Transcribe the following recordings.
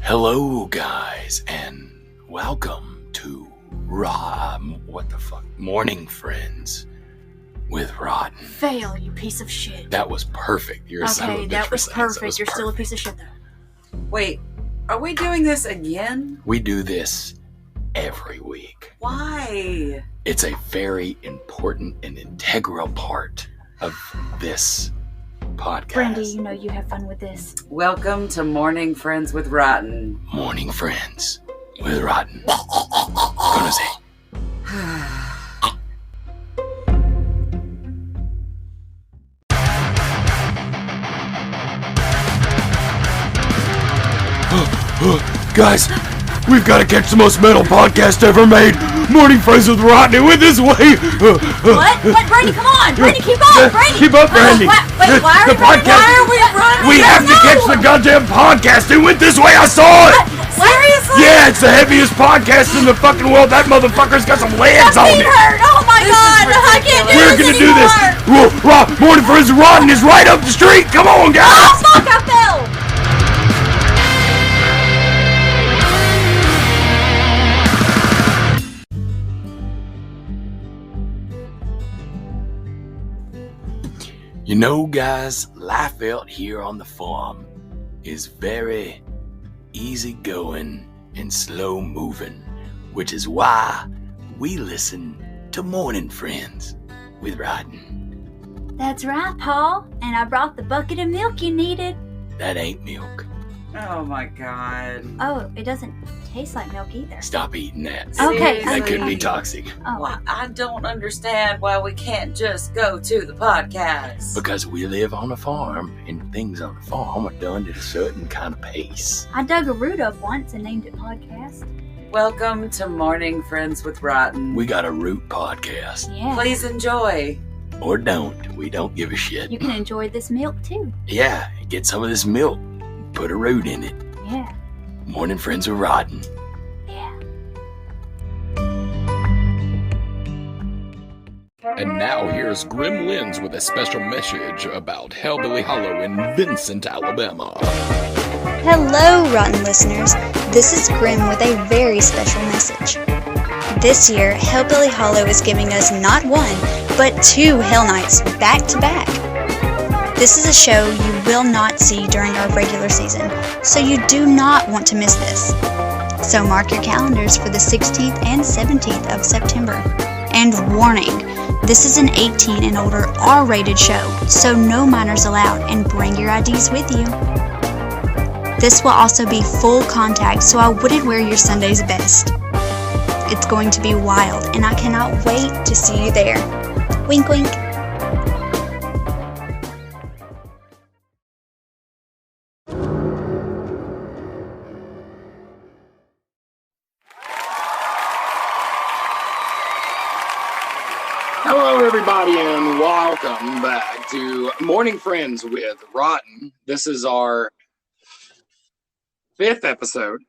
Hello, guys, and welcome to Morning Friends with R.O.T.N. Fail, you piece of shit. That was perfect. You're a son of a bitch that for was saying perfect. so. You're still a piece of shit, though. Wait, are we doing this again? We do this every week. Why? It's a very important and integral part of this podcast. Brandy, you know you have fun with this. Welcome to Morning Friends with R.O.T.N. Morning Friends with R.O.T.N. Gonna say. Guys, we've got to catch the most metal podcast ever made. Morning Friends with R.O.T.N. It went this way. What? Brandy, come on! Brandy, keep up! Brandy! Keep up, Brandy! Wait, why are we running? Why are we running? We have to catch the goddamn podcast. It went this way. I saw it. Seriously? Yeah, it's the heaviest podcast in the fucking world. That motherfucker's got some legs on it. Hurt. Oh my god! I can't do We're this gonna do this. Morning Friends with R.O.T.N. is right up the street. Come on, guys. Oh fuck! I fell. You know, guys, life out here on the farm is very easygoing and slow moving, which is why we listen to Morning Friends with R.O.T.N. That's right, Paul. And I brought the bucket of milk you needed. That ain't milk. Oh my god. Oh, it doesn't taste like milk either. Stop eating that. Okay. That could be toxic. Oh. Well, I don't understand why we can't just go to the podcast. Because we live on a farm, and things on the farm are done at a certain kind of pace. I dug a root up once and named it podcast. Welcome to Morning Friends with R.O.T.N. We got a root podcast. Yeah. Please enjoy. Or don't. We don't give a shit. You can enjoy this milk too. Yeah, get some of this milk. Put a root in it. Yeah. Morning Friends with R.O.T.N. Yeah. And now here's Grim Lens with a special message about Hellbilly Hollow in Vincent, Alabama. Hello, R.O.T.N. listeners. This is Grim with a very special message. This year, Hellbilly Hollow is giving us not one, but 2 Hell Nights back to back. This is a show you will not see during our regular season, so you do not want to miss this. So mark your calendars for the 16th and 17th of September. And warning, this is an 18 and older R-rated show, so no minors allowed, and bring your IDs with you. This will also be full contact, so I wouldn't wear your Sunday's best. It's going to be wild, and I cannot wait to see you there. Wink, wink. Hello, everybody, and welcome back to Morning Friends with R.O.T.N. This is our 5th episode.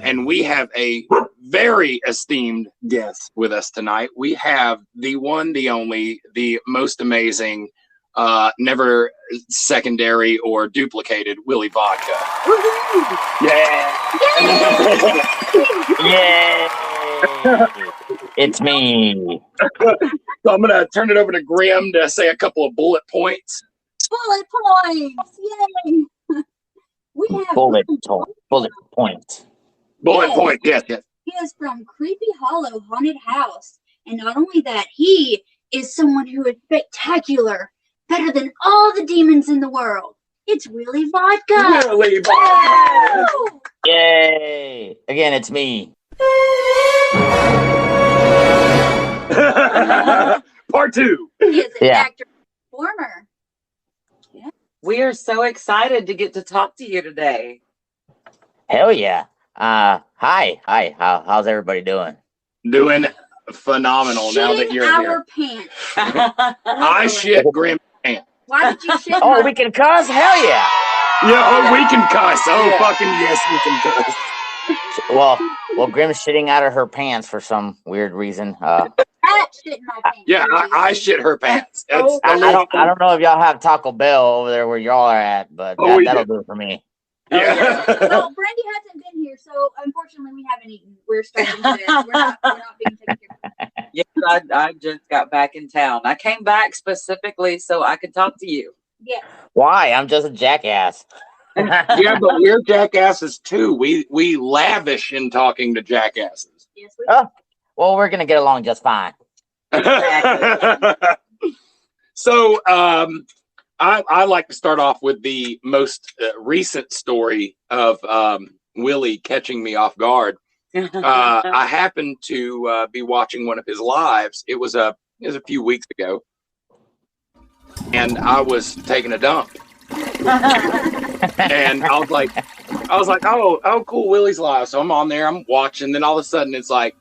And we have a very esteemed guest with us tonight. We have the one, the only, the most amazing, never secondary or duplicated Willy Vodka. Yeah! Yay! It's me. So I'm going to turn it over to Grim to say a couple of bullet points. Bullet points! Yay! We have Bullet point. Bullet point, yes. He is from Creepy Hollow Haunted House. And not only that, he is someone who is spectacular, better than all the demons in the world. It's Willy Vodka! Willy Vodka! Yay! Again, it's me. Part 2. He is an actor and performer. We are so excited to get to talk to you today. Hell yeah. Hi. How's everybody doing? Doing phenomenal now that you're here. Pants. I shit Grim pants. Why did you shit Oh, we can cuss? Hell yeah. Yeah, oh, we can cuss. Oh, fucking yes, we can cuss. Well, Grim's shitting out of her pants for some weird reason. That shit in my pants. Yeah, I shit her pants. That's I don't know if y'all have Taco Bell over there where y'all are at, but that'll do it for me. Yeah. Well, Brandy hasn't been here, so unfortunately we haven't eaten. We're starving to death. We're not being taken care of. Yes, I just got back in town. I came back specifically so I could talk to you. Yes. Why? I'm just a jackass. Yeah, but we're jackasses too. We lavish in talking to jackasses. Yes, we Oh, well, we're gonna get along just fine. So, I like to start off with the most recent story of Willie catching me off guard. I happened to be watching one of his lives. It was a few weeks ago, and I was taking a dump, and I was like, oh, cool, Willie's live. So I'm on there, I'm watching. Then all of a sudden, it's like,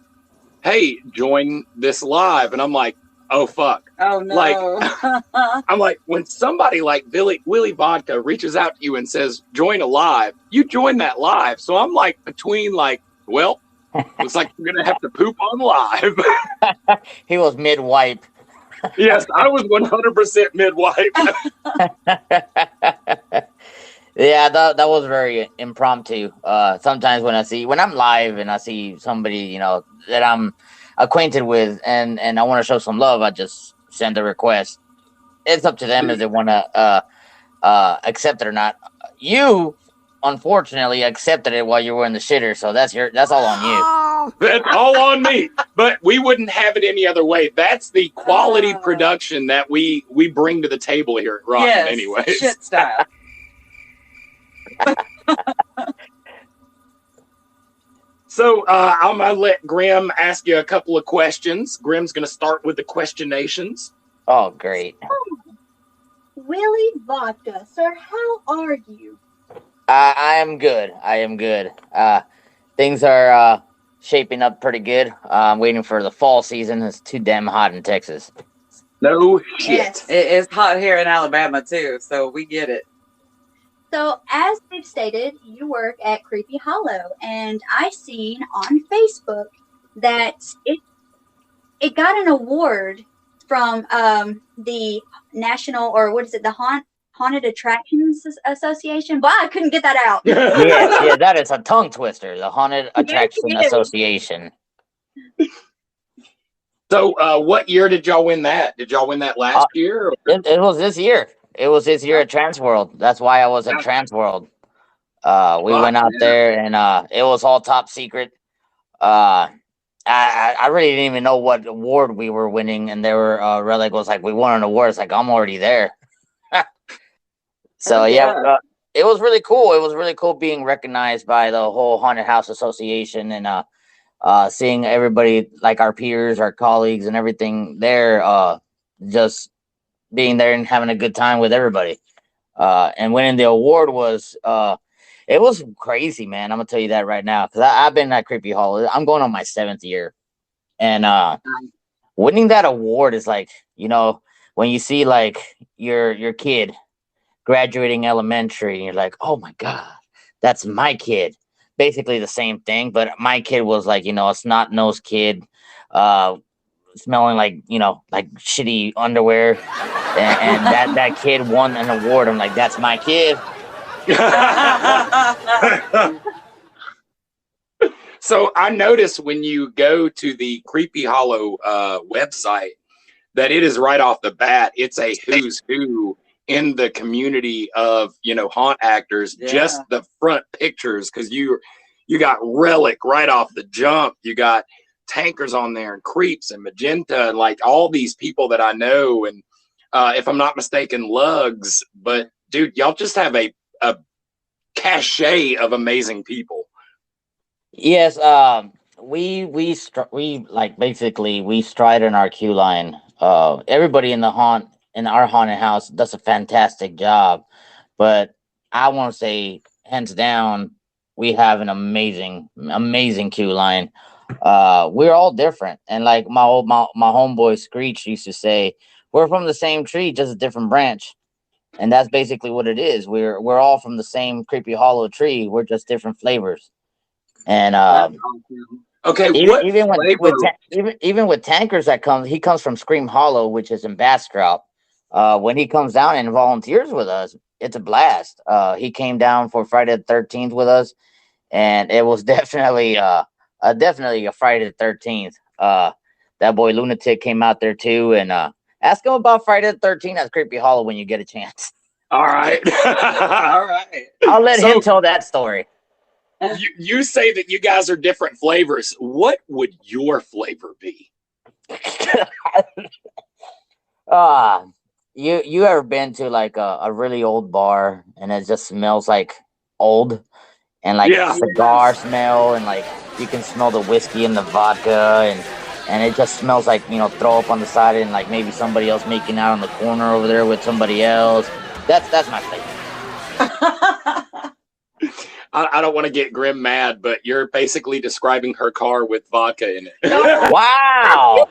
hey, join this live, and I'm like, oh fuck. Oh no. Like, I'm like, when somebody like Willy Vodka reaches out to you and says, join a live, you join that live. So I'm like between like, well, looks like we're going to have to poop on live. He was mid-wipe. Yes, I was 100% mid-wipe. Yeah, that was very impromptu. Sometimes when I'm live and I see somebody, you know, that I'm acquainted with and I want to show some love, I just send a request. It's up to them if they want to accept it or not. You unfortunately accepted it while you were in the shitter, so that's all on you. That's all on me. But we wouldn't have it any other way. That's the quality production that we bring to the table here at ROTN. Yes, anyways. shit style. So I'm going to let Grim ask you a couple of questions. Grim's going to start with the questionations. Oh, great. Willy Vodka, sir, how are you? I am good. I am good. Things are shaping up pretty good. I'm waiting for the fall season. It's too damn hot in Texas. No shit. Yes. It's hot here in Alabama too, so we get it. So, as we've stated, you work at Creepy Hollow, and I seen on Facebook that it got an award from the National, or what is it, the Haunted Attractions Association. But I couldn't get that out. Yeah, that is a tongue twister. The Haunted Attraction Association. So, what year did y'all win that? Did y'all win that last year? Or? It was this year. It was this year at Transworld. That's why I was at Transworld. We went out there, and it was all top secret. I really didn't even know what award we were winning, and they were Relic was like, we won an award. It's like, I'm already there. So yeah, it was really cool. It was really cool being recognized by the whole Haunted House Association, and seeing everybody, like our peers, our colleagues, and everything there, just being there and having a good time with everybody. And winning the award was it was crazy, man. I'm gonna tell you that right now, because I've been at Creepy Hollow. I'm going on my 7th year, and winning that award is like, you know, when you see like your kid graduating elementary, and you're like, oh my god, that's my kid. Basically the same thing, but my kid was like, you know, a snot-nosed kid, smelling like, you know, like shitty underwear, and that kid won an award. I'm like, that's my kid. So I noticed when you go to the Creepy Hollow website that it is right off the bat, it's a who's who in the community of, you know, haunt actors. Just the front pictures, because you got Relic right off the jump. You got Tankers on there, and Creeps, and Magenta, and like all these people that I know, and if I'm not mistaken, Lugs. But dude, y'all just have a cachet of amazing people. Yes, we like basically we stride in our queue line. Everybody in our haunted house does a fantastic job, but I want to say hands down, we have an amazing queue line. We're all different, and like my homeboy Screech used to say, we're from the same tree, just a different branch. And that's basically what it is. We're all from the same Creepy Hollow tree. We're just different flavors. And Okay, Even what even with flavor? even with Tankers that comes, he comes from Scream Hollow, which is in Bastrop. When he comes down and volunteers with us, it's a blast. He came down for Friday the 13th with us, and it was definitely a Friday the 13th. That boy Lunatic came out there too, and ask him about Friday the 13th at Creepy Hollow when you get a chance. All right. All right. I'll let him So tell that story. you say that you guys are different flavors. What would your flavor be? uh you ever been to like a really old bar and it just smells like old and like Yeah. cigar smell and like you can smell the whiskey and the vodka and it just smells like, you know, throw up on the side and like maybe somebody else making out on the corner over there with somebody else. That's my flavor. I don't want to get Grim mad, but you're basically describing her car with vodka in it. Wow.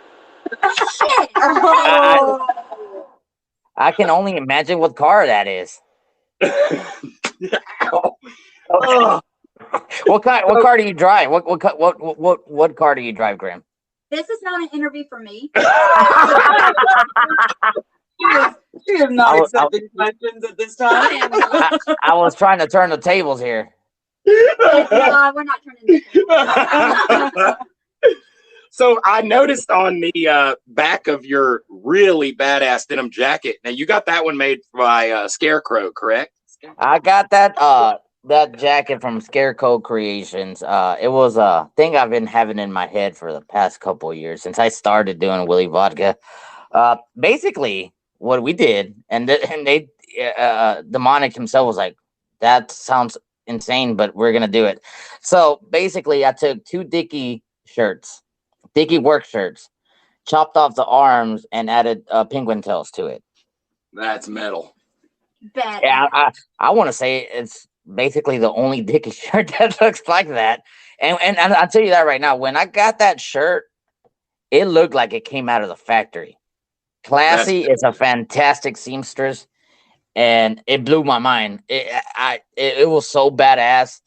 Oh. I can only imagine what car that is. Oh. What car do you drive? What car do you drive, Graham? This is not an interview for me. She is not accepting questions at this time. I was trying to turn the tables here. No, we're not turning this. So I noticed on the back of your really badass denim jacket. Now you got that one made by Scarecrow, correct? I got that jacket from Scarecrow Creations. It was a thing I've been having in my head for the past couple of years since I started doing Willy Vodka. Basically, what we did, and they Demonic himself was like, "That sounds insane, but we're gonna do it." So basically, I took two Dickie work shirts, chopped off the arms, and added penguin tails to it. That's metal. Bad. Yeah, I want to say it's basically the only Dickie shirt that looks like that. And I'll tell you that right now. When I got that shirt, it looked like it came out of the factory. Classy is a fantastic seamstress, and it blew my mind. It was so badass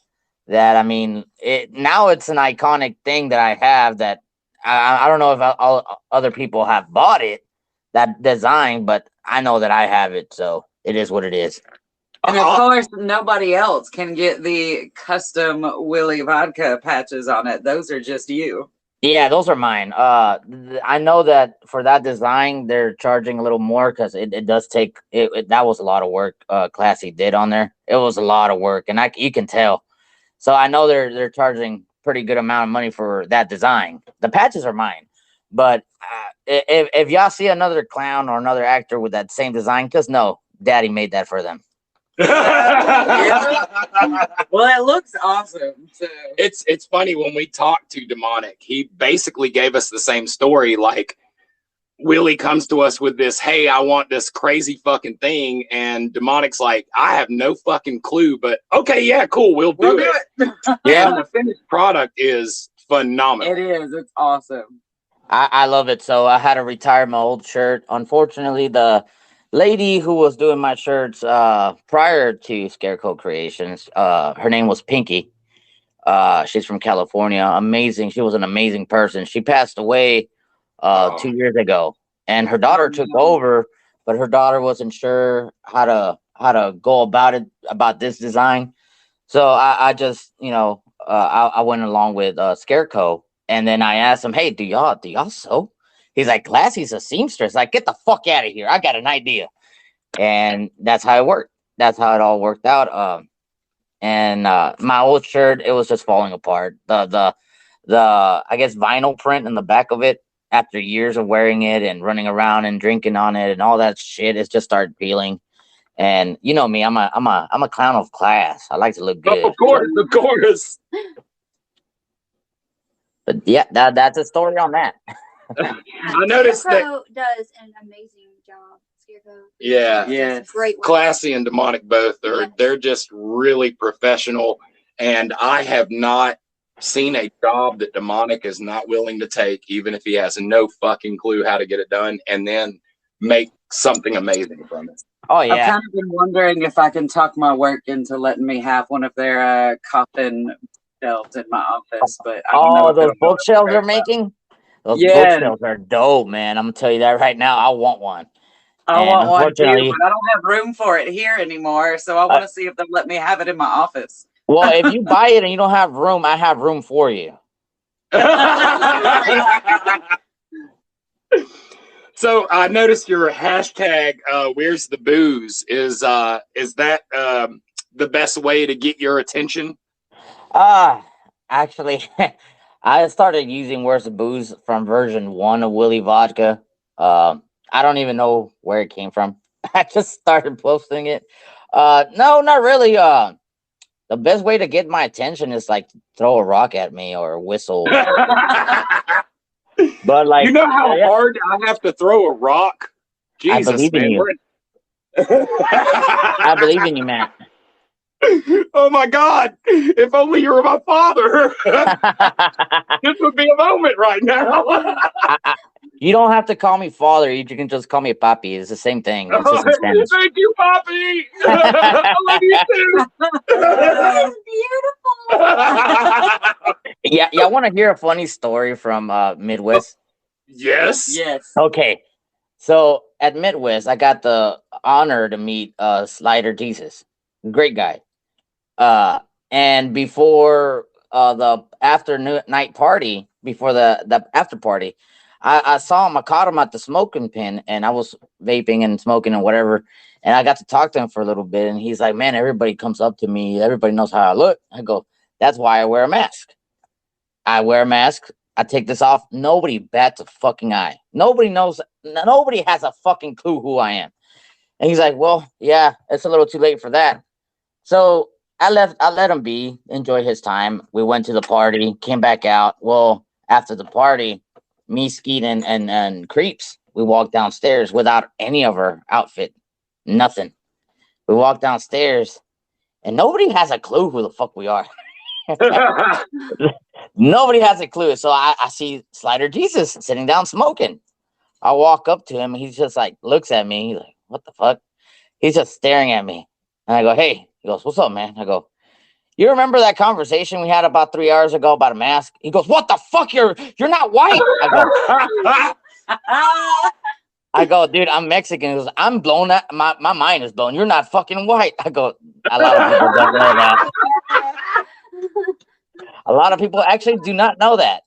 that I mean, now it's an iconic thing that I have that I don't know if all other people have bought it, that design, but I know that I have it, so it is what it is. And of course, nobody else can get the custom Willy Vodka patches on it. Those are just you. Yeah, those are mine. I know that for that design, they're charging a little more because it does take it. That was a lot of work. Classy did on there. It was a lot of work, and you can tell. So I know they're charging pretty good amount of money for that design. The patches are mine, but if y'all see another clown or another actor with that same design, just know Daddy made that for them. Well, it looks awesome. So. It's funny when we talked to Demonic, he basically gave us the same story. Like Willie comes to us with this, "Hey, I want this crazy fucking thing," and Demonic's like, "I have no fucking clue, but okay, yeah, cool, we'll do it." Yeah, and the finished product is phenomenal. It is. It's awesome. I love it. So I had to retire my old shirt. Unfortunately, the lady who was doing my shirts prior to Scarecrow Creations, her name was Pinky. She's from California. Amazing. She was an amazing person. She passed away 2 years ago, and her daughter took over, but her daughter wasn't sure how to go about this design. So I just, I went along with Scarecrow, and then I asked him, "Hey, do y'all sew?" He's like, "Classy's a seamstress." Like, get the fuck out of here. I got an idea. And that's how it worked. That's how it all worked out. And my old shirt, it was just falling apart. The I guess vinyl print in the back of it, after years of wearing it and running around and drinking on it and all that shit, it's just started peeling. And you know me, I'm a clown of class. I like to look good. Of course. But yeah, that's a story on that. I noticed Scarecrow does an amazing job. Scarecrow. Yeah. Great work. Classy and Demonic both are. Yes. They're just really professional, and I have not seen a job that Demonic is not willing to take, even if he has no fucking clue how to get it done, and then make something amazing from it. Oh yeah. I've kind of been wondering if I can talk my work into letting me have one of their coffin bookshelves in my office, but I don't know Oh, if those it'll go bookshelves very they're making? Those Yeah, bookshelves are dope, man. I'm gonna tell you that right now. I want one. I And want one too, unfortunately, but I don't have room for it here anymore. So I uh, want to see if they'll let me have it in my office. well, if you buy it and you don't have room, I have room for you. So I noticed your hashtag "Where's the booze" is that the best way to get your attention? Actually, I started using Where's the Booze from version 1 of Willy Vodka. I don't even know where it came from. I just started posting it. No, not really. The best way to get my attention is like throw a rock at me or whistle. But You like, know how yeah, hard I have to throw a rock? I Jesus, believe in man. you. I believe in you, man. Oh my God. If only you were my father. This would be a moment right now. You don't have to call me father. You can just call me papi. It's the same thing. It's just in Spanish. Thank you, Poppy. I love you too. That is beautiful. Yeah, y'all want to hear a funny story from Midwest? Yes. Yes. Okay, so at Midwest, I got the honor to meet Slider Jesus, great guy. Uh, and before the afternoon night party, before the after party, I saw him. I caught him at the smoking pen, and I was vaping and smoking and whatever. And I got to talk to him for a little bit, and he's like, "Man, everybody comes up to me. Everybody knows how I look." I go, "That's why I wear a mask. I wear a mask. I take this off. Nobody bats a fucking eye. Nobody knows. Nobody has a fucking clue who I am." And he's like, "Well, yeah, it's a little too late for that." So I let him be, enjoy his time. We went to the party, came back out. Well, after the party, me, Skeet, and Creeps, we walked downstairs without any of our outfit. Nothing. We walked downstairs and nobody has a clue who the fuck we are. Nobody has a clue. So I see Slider Jesus sitting down smoking. I walk up to him. He's just like, looks at me. He's like, what the fuck? He's just staring at me. And I go, hey. He goes, what's up, man? I go, you remember that conversation we had about 3 hours ago about a mask? He goes, what the fuck? You're not white. I go, dude, I'm Mexican. He goes, I'm blown. My mind is blown. You're not fucking white. I go, a lot of people don't know that. A lot of people actually do not know that.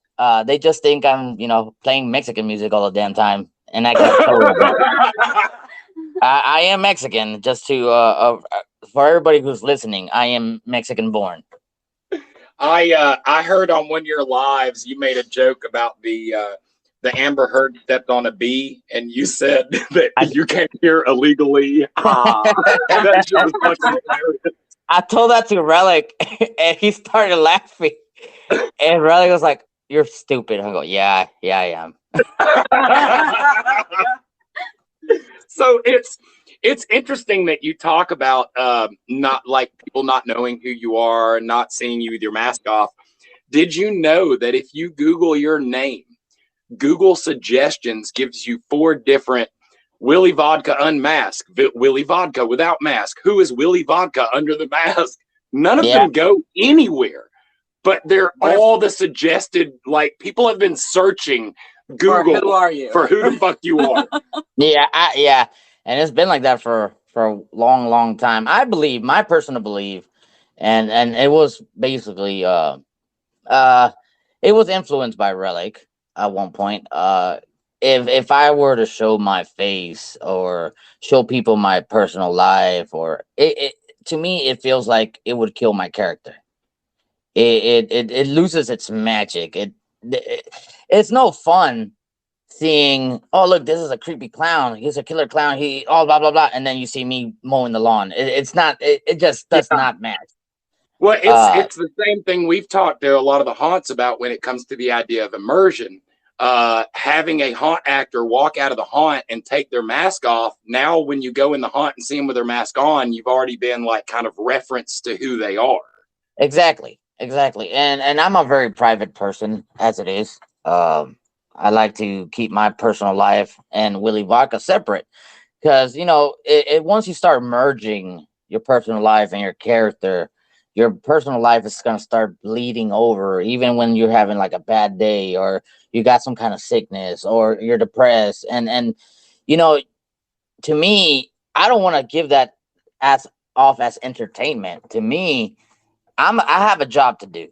They just think I'm, playing Mexican music all the damn time. And I get told that. I am Mexican, just to for everybody who's listening, I am Mexican born. I heard on one of your lives you made a joke about the Amber Heard stepped on a bee, and you said that you came here illegally. That shit was fucking hilarious. I told that to Relic, and he started laughing. And Relic was like, "You're stupid." I go, "Yeah, I am." So it's interesting that you talk about not like people not knowing who you are, not seeing you with your mask off. Did you know that if you Google your name, Google suggestions gives you 4 different Willy Vodka unmasked, Willy Vodka without mask, who is Willy Vodka under the mask? None of them go anywhere, but they're all the suggested. Like, people have been searching Google who are you? for who the fuck you are. Yeah, and it's been like that for a long time. I believe, my personal belief, and it was basically it was influenced by Relic at one point. If I were to show my face or show people my personal life, or it to me, it feels like it would kill my character. It loses its magic. It's no fun seeing, oh look, this is a creepy clown. He's a killer clown. He blah blah blah, and then you see me mowing the lawn. It's not. It just does not match. Well, it's the same thing we've talked to a lot of the haunts about when it comes to the idea of immersion. Having a haunt actor walk out of the haunt and take their mask off. Now, when you go in the haunt and see them with their mask on, you've already been like kind of referenced to who they are. Exactly. And I'm a very private person as it is. I like to keep my personal life and Willy Vodka separate because, once you start merging your personal life and your character, your personal life is going to start bleeding over, even when you're having like a bad day, or you got some kind of sickness, or you're depressed. And you know, to me, I don't want to give that as off as entertainment. To me, I have a job to do.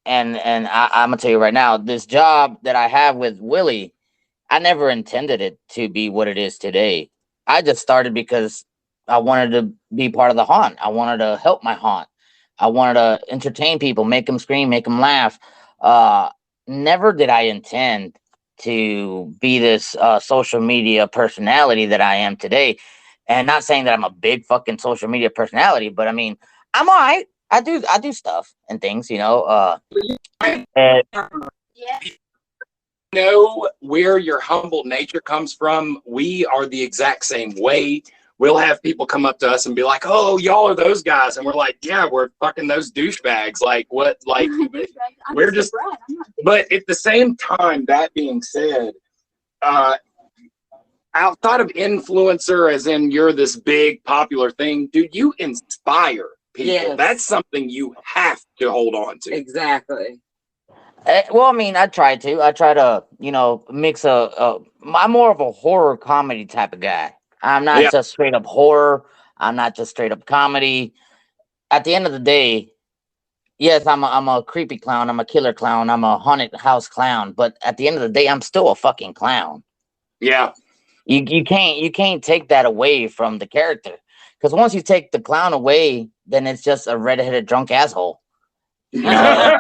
And I'm gonna tell you right now, this job that I have with Willie, I never intended it to be what it is today. I just started because I wanted to be part of the haunt. I wanted to help my haunt. I wanted to entertain people, make them scream, make them laugh. Uh, Never did I intend to be this social media personality that I am today. And not saying that I'm a big fucking social media personality, but I mean, I'm all right. I do stuff and things, you know. And Yeah. Know where your humble nature comes from. We are the exact same way. We'll have people come up to us and be like, "Oh, y'all are those guys," and we're like, "Yeah, we're fucking those douchebags." Like what? Like we're just. But at the same time, that being said, outside of influencer, as in you're this big popular thing, dude, you inspire people. Yes. That's something you have to hold on to. Exactly. well, I mean, I try to, you know, mix I'm more of a horror comedy type of guy. I'm not Yeah. just straight up horror. I'm not just straight up comedy. At the end of the day, yes, I'm a creepy clown. I'm a killer clown. I'm a haunted house clown. But at the end of the day, I'm still a fucking clown. Yeah. You can't take that away from the character, because once you take the clown away, then it's just a redheaded drunk asshole. You know,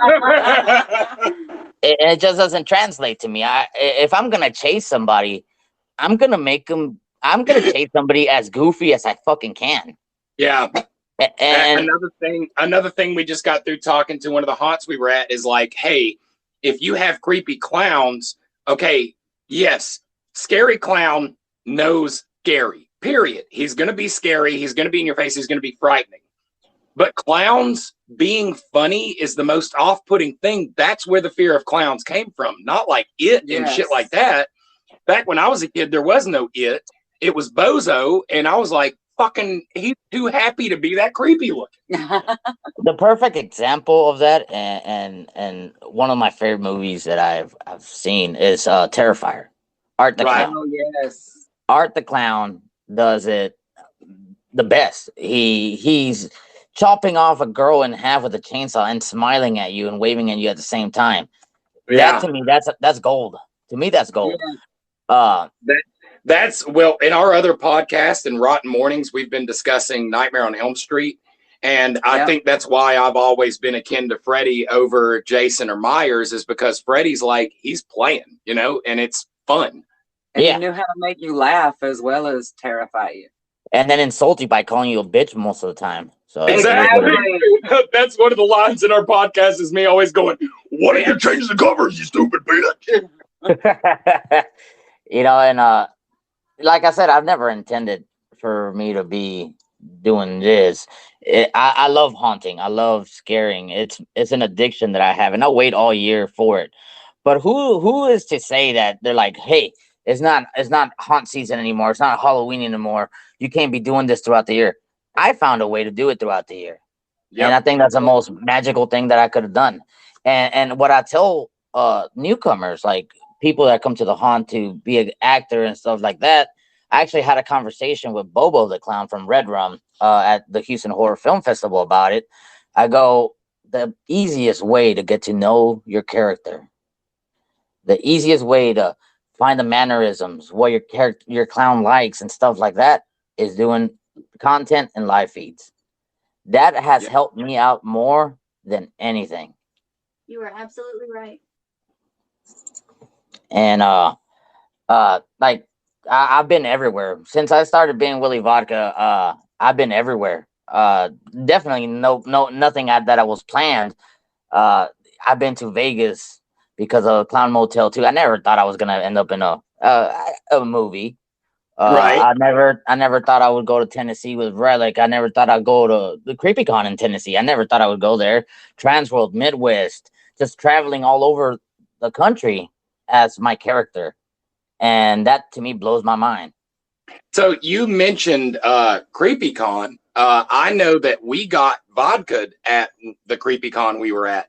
it just doesn't translate to me. If I'm gonna chase somebody, I'm gonna chase somebody as goofy as I fucking can. Yeah. And another thing we just got through talking to one of the haunts we were at is like, hey, if you have creepy clowns, okay, yes, scary clown knows scary, period. He's gonna be scary, he's gonna be in your face, he's gonna be frightening. But clowns being funny is the most off-putting thing. That's where the fear of clowns came from, not like it and shit like that. Back when I was a kid, there was no it. It was Bozo, and I was like, fucking, he's too happy to be that creepy looking. the perfect example of that, and one of my favorite movies that I've seen is Terrifier. Art the Right. Clown. Oh, yes. Art the Clown does it the best. He's chopping off a girl in half with a chainsaw and smiling at you and waving at you at the same time. Yeah. That to me, that's gold. To me, that's gold. That's well, in our other podcast in Rotten Mornings, we've been discussing Nightmare on Elm Street. And I think that's why I've always been akin to Freddy over Jason or Myers, is because Freddy's like, he's playing, you know, and it's fun. And he knew how to make you laugh as well as terrify you. And then insult you by calling you a bitch most of the time. So exactly. That's one of the lines in our podcast is me always going, "Why didn't you change the covers, you stupid bitch?" You know, and like I said, I've never intended for me to be doing this. I love haunting. I love scaring. It's an addiction that I have, and I wait all year for it. But who is to say that they're like, hey, it's not haunt season anymore. It's not Halloween anymore. You can't be doing this throughout the year. I found a way to do it throughout the year. Yep. And I think that's the most magical thing that I could have done. And what I tell newcomers, like people that come to the haunt to be an actor and stuff like that, I actually had a conversation with Bobo the Clown from Red Rum at the Houston Horror Film Festival about it. I go, the easiest way to get to know your character, the easiest way to find the mannerisms, what your clown likes and stuff like that, is doing content and live feeds. That has helped me out more than anything. You are absolutely right. And like I've been everywhere since I started being Willy Vodka. I've been everywhere. Definitely nothing that I was planned. I've been to Vegas because of Clown Motel 2. I never thought I was gonna end up in a movie. Right. I never thought I would go to Tennessee with Relic. I never thought I'd go to the CreepyCon in Tennessee. I never thought I would go there. Transworld, Midwest, just traveling all over the country as my character. And that to me blows my mind. So you mentioned CreepyCon. I know that we got vodka at the creepy con we were at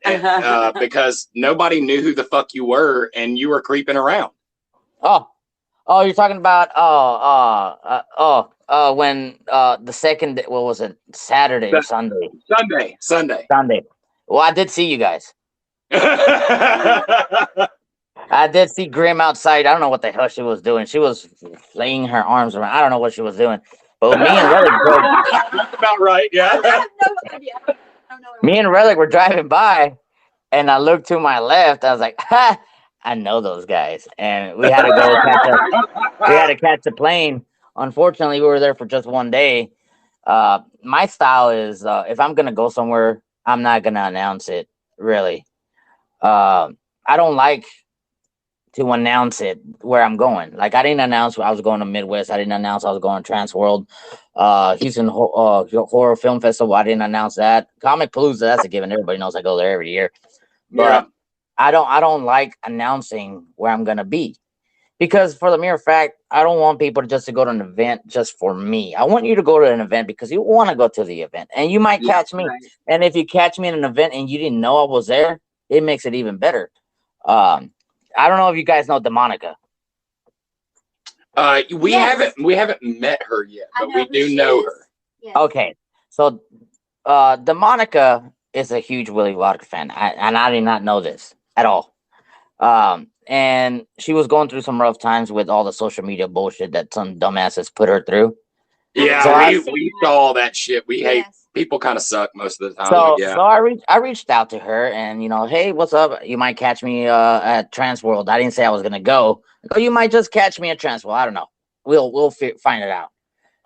because nobody knew who the fuck you were and you were creeping around. Oh, you're talking about when the second, what was it, Saturday or Sunday? Sunday. Well, I did see you guys. I did see Grim outside. I don't know what the hell she was doing. She was flinging her arms around. I don't know what she was doing. But me and Relic drove. That's about right, yeah. I have no idea. I don't know. Me and Relic were driving by, and I looked to my left. I was like, ha! I know those guys. And we had to go catch the plane. Unfortunately, we were there for just one day. My style is if I'm gonna go somewhere, I'm not gonna announce it, really. I don't like to announce it where I'm going. Like, I didn't announce I was going to Midwest. I didn't announce I was going to Trans World. Houston Horror Film Festival. I didn't announce that. Comic Palooza, that's a given. Everybody knows I go there every year. But I don't like announcing where I'm gonna be, because for the mere fact, I don't want people to go to an event just for me. I want you to go to an event because you want to go to the event, and you might catch me. Right. And if you catch me in an event and you didn't know I was there, it makes it even better. I don't know if you guys know Demonica. We haven't met her yet, but we do know her. Yes. Okay, so Demonica is a huge Willy Vodka fan, and I did not know this at all. And she was going through some rough times with all the social media bullshit that some dumbasses put her through. Yeah, so we saw all that shit. We hate people. Kind of suck most of the time. So I reached out to her, and hey, what's up? You might catch me at Trans World. I didn't say I was gonna go. You might just catch me at Trans World. I don't know. We'll find it out.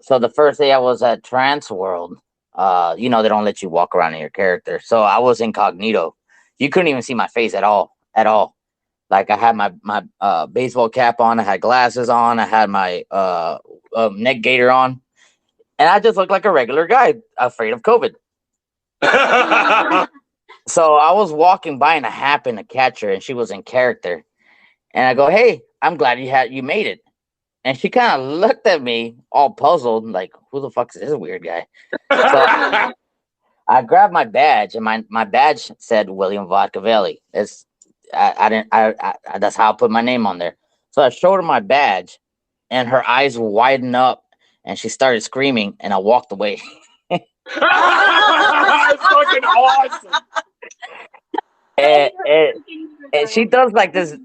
So the first day I was at Trans World, they don't let you walk around in your character. So I was incognito. You couldn't even see my face at all. Like, I had my baseball cap on, I had glasses on, I had my neck gaiter on, and I just looked like a regular guy afraid of COVID. So I was walking by and I happened to catch her, and she was in character. And I go, "Hey, I'm glad you made it." And she kind of looked at me all puzzled, like, who the fuck is this weird guy? So I grabbed my badge, and my badge said William Vodkavelli. That's how I put my name on there. So I showed her my badge, and her eyes widened up, and she started screaming, and I walked away. That's fucking awesome. And she does like this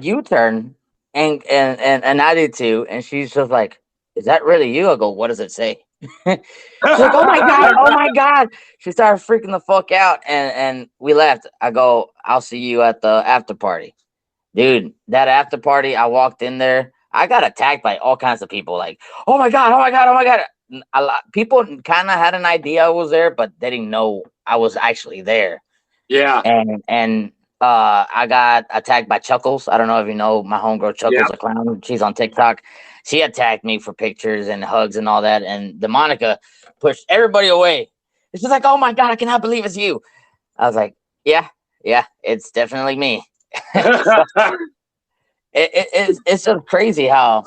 U-turn, and I did too, and she's just like, "Is that really you?" I go, "What does it say?" She's like, "Oh my god!" She started freaking the fuck out, and we left. I go, "I'll see you at the after party." Dude, that after party, I walked in there. I got attacked by all kinds of people. Like, "Oh my god! People kind of had an idea I was there, but they didn't know I was actually there. Yeah. And I got attacked by Chuckles. I don't know if you know my homegirl Chuckles, a clown. She's on TikTok. She attacked me for pictures and hugs and all that. And Demonica pushed everybody away. It's just like, "Oh my god, I cannot believe it's you." I was like, yeah, it's definitely me. It's just crazy how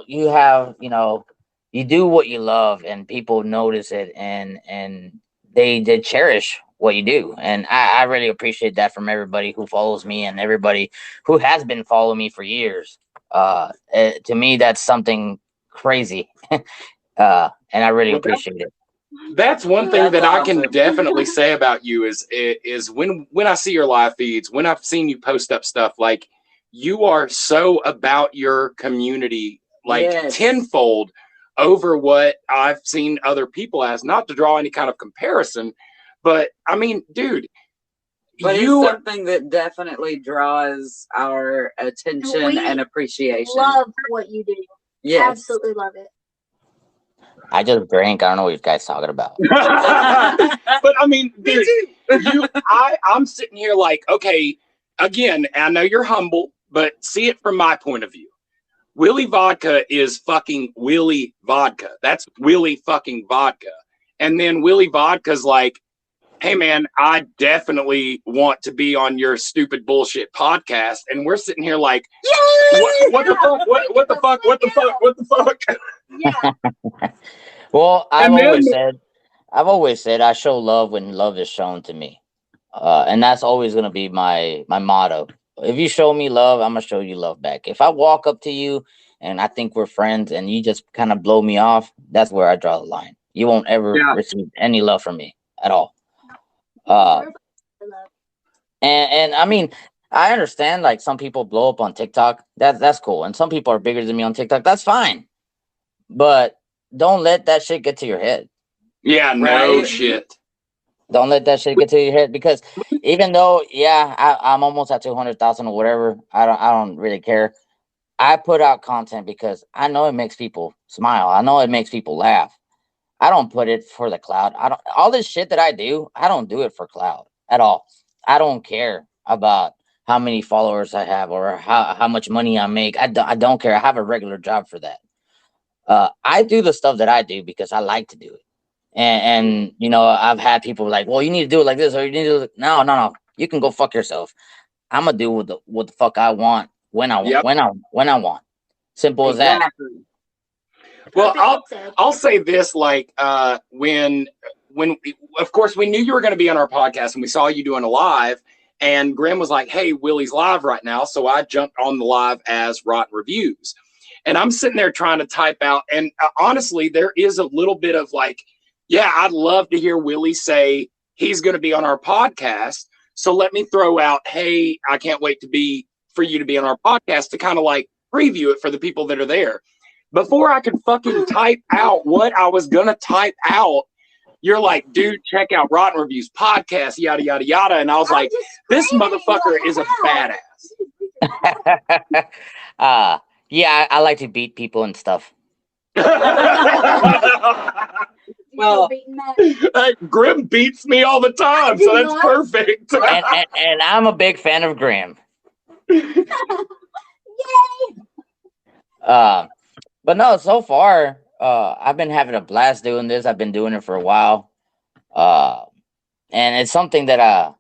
you have, you do what you love and people notice it, and they cherish what you do. And I really appreciate that from everybody who follows me and everybody who has been following me for years. To me, that's something crazy. And I really appreciate it. That's one thing that I can definitely say about you is when I see your live feeds, when I've seen you post up stuff, like, you are so about your community, like, tenfold over what I've seen other people as. Not to draw any kind of comparison, but I mean, dude, but it's something that definitely draws our attention and appreciation. Love what you do. Yes. Absolutely love it. I just drank. I don't know what you guys talking about. But I mean, dude, I'm sitting here like, okay, again, I know you're humble, but see it from my point of view. Willy Vodka is fucking Willy Vodka. That's Willy fucking Vodka. And then Willy Vodka's like, "Hey man, I definitely want to be on your stupid bullshit podcast." And we're sitting here like, what the fuck? What the fuck? Yeah. Well, And then I've always said I show love when love is shown to me, and that's always gonna be my motto. If you show me love, I'm gonna show you love back. If I walk up to you and I think we're friends, and you just kind of blow me off, that's where I draw the line. You won't ever yeah, receive any love from me at all. Uh, and I mean, I understand like some people blow up on TikTok. That's cool, and some people are bigger than me on TikTok. That's fine, but don't let that shit get to your head. yeah, no Right. shit. Don't let that shit get to your head because even though, yeah, I'm almost at 200,000 or whatever, I don't really care. I put out content because I know it makes people smile. I know it makes people laugh. I don't put it for the cloud. I don't all this shit that I do. I don't do it for cloud at all. I don't care about how many followers I have or how much money I make. I don't care. I have a regular job for that. I do the stuff that I do because I like to do it. And you know, I've had people like, well, you need to do it like this, or you need to do it. No. You can go fuck yourself. I'm gonna do what the fuck I want when I want Yep. when I want. Simple as that. Exactly. Well, Perfect said. I'll say this, like when of course we knew you were going to be on our podcast and we saw you doing a live, and Grim was like, hey, Willie's live right now, so I jumped on the live as Rotten Reviews, and I'm sitting there trying to type out, and honestly there is a little bit of like, yeah, I'd love to hear Willie say he's going to be on our podcast, so let me throw out, hey, I can't wait for you to be on our podcast, to kind of like preview it for the people that are there. Before I could fucking type out what I was going to type out, you're like, dude, check out Rotten Reviews podcast, yada, yada, yada. And I was like, this motherfucker is a badass. Yeah, I like to beat people and stuff. Well, Grim beats me all the time, so that's perfect. And I'm a big fan of Graham. Yay! But no, so far, I've been having a blast doing this. I've been doing it for a while. And it's something that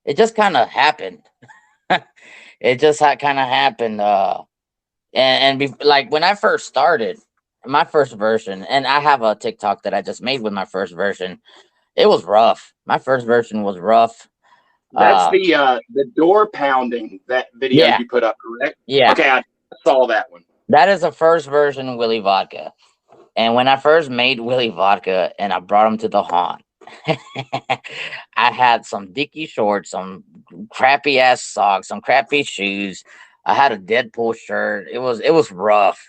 it just kind of happened. It just kind of happened. Like when I first started, my first version, and I have a TikTok that I just made with my first version. It was rough. My first version was rough. That's the door pounding, that video Yeah. you put up, correct? Yeah. Okay, I saw that one. That is the first version Willy Vodka. And when I first made Willy Vodka and I brought him to the haunt, I had some dicky shorts, some crappy ass socks, some crappy shoes. I had a Deadpool shirt. It was rough.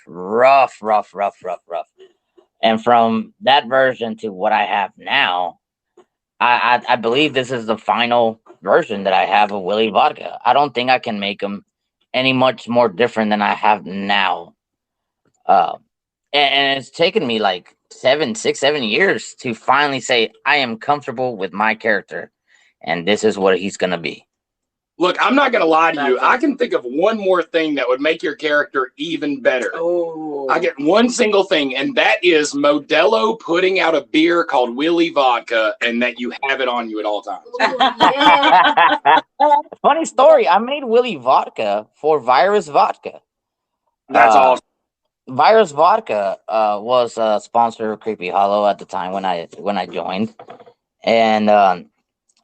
And from that version to what I have now, I believe this is the final version that I have of Willy Vodka. I don't think I can make them any much more different than I have now. And it's taken me like 7 years to finally say I am comfortable with my character, and this is what he's gonna be. Look, I'm not going to lie to you. I can think of one more thing that would make your character even better. oh, I get one single thing, and that is Modelo putting out a beer called Willy Vodka, and that you have it on you at all times. Yeah. Funny story. I made Willy Vodka for Virus Vodka. That's awesome. Virus Vodka was a sponsor of Creepy Hollow at the time when I joined, and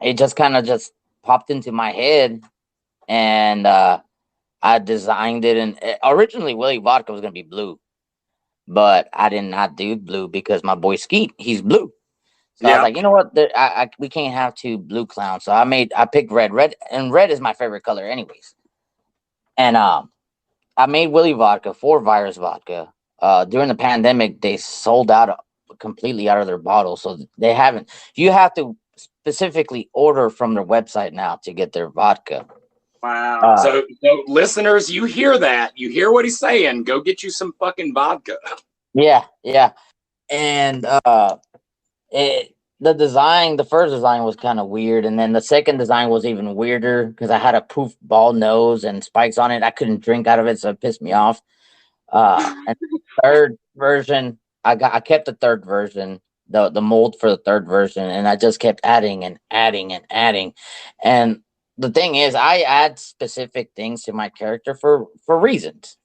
it just kind of just popped into my head, and I designed it. And originally, Willy Vodka was gonna be blue, but I did not do blue because my boy Skeet, he's blue. So I was like, you know what? We can't have two blue clowns. So I picked red, and red is my favorite color, anyways. And I made Willy Vodka for Virus Vodka. During the pandemic, they sold out completely out of their bottles, so they haven't. You have to specifically order from their website now to get their vodka. wow. So listeners, you hear that? You hear what he's saying? Go get you some fucking vodka. Yeah. And the first design was kind of weird, and then the second design was even weirder because I had a poof bald nose and spikes on it. I couldn't drink out of it, so it pissed me off. And the third version, I kept the third version, the mold for the third version, and I just kept adding and adding and adding. And the thing is, I add specific things to my character for reasons.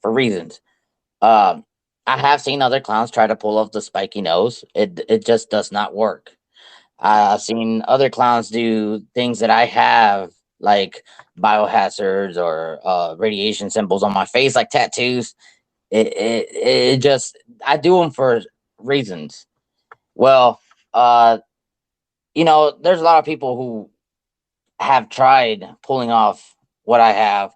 I have seen other clowns try to pull off the spiky nose. It just does not work. I've seen other clowns do things that I have, like biohazards or radiation symbols on my face, like tattoos. It just, I do them for reasons. Well, uh, there's a lot of people who have tried pulling off what I have,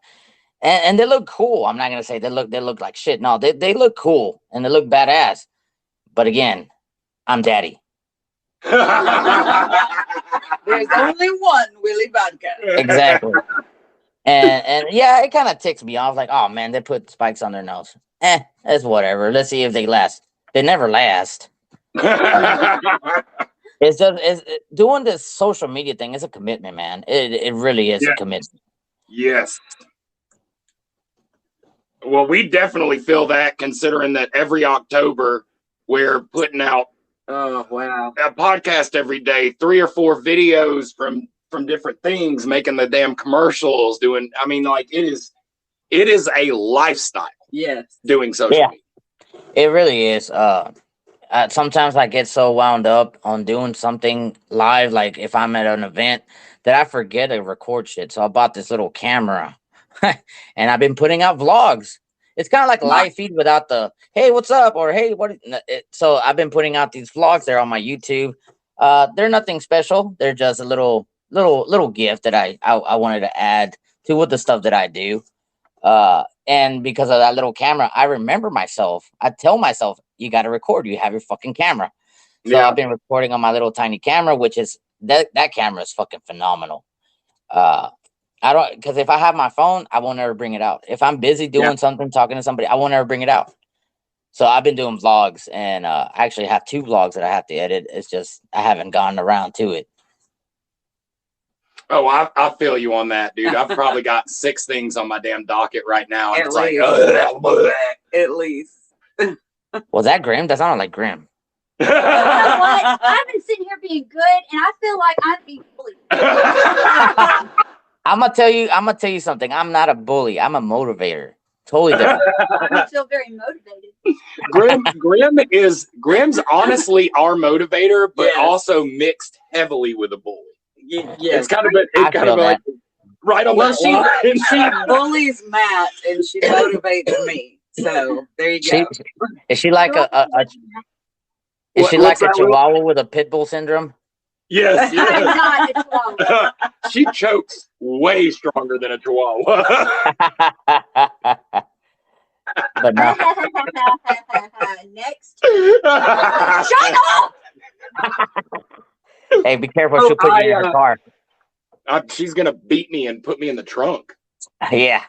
and they look cool. I'm not gonna say they look like shit. No, they look cool and they look badass. But again, I'm daddy. There's only one Willy Vodka. Exactly. And yeah, it kind of ticks me off. Like, oh man, they put spikes on their nose. That's whatever. Let's see if they last. They never last. It's just doing this social media thing is a commitment, man. It really is a commitment. Yes. Well, we definitely feel that, considering that every October we're putting out Oh wow. a podcast every day, 3 or 4 videos from different things, making the damn commercials, doing. I mean, like it is a lifestyle. Yes. Doing social media. It really is. Sometimes I get so wound up on doing something live, like if I'm at an event, that I forget to record shit. So I bought this little camera, and I've been putting out vlogs. It's kind of like a live feed without the "Hey, what's up?" or "Hey, what?" So I've been putting out these vlogs. They're on my YouTube. They're nothing special. They're just a little gift that I wanted to add to with the stuff that I do. And because of that little camera, I remember myself. I tell myself, you got to record. You have your fucking camera. So I've been recording on my little tiny camera, which is that camera is fucking phenomenal. I don't, because if I have my phone, I won't ever bring it out. If I'm busy doing something, talking to somebody, I won't ever bring it out. So I've been doing vlogs, and I actually have 2 vlogs that I have to edit. It's just I haven't gotten around to it. Oh, I feel you on that, dude. I've probably got 6 things on my damn docket right now. And At it's least. At least. Was that Grim? That sounded like Grim. You know what? I've been sitting here being good, and I feel like I'm being bullied. I'm gonna tell you something. I'm not a bully. I'm a motivator. Totally different. I feel very motivated. Grim's honestly our motivator, but also mixed heavily with a bully. Yes. It's kind of like right on that line. She bullies Matt and she motivates me. So there you go. Is she like a chihuahua with a pit bull syndrome? Yes. I'm not a chihuahua. She chokes way stronger than a chihuahua. But no. Next. Shut up! Hey, be careful. She'll put you in her car. She's going to beat me and put me in the trunk. Yeah.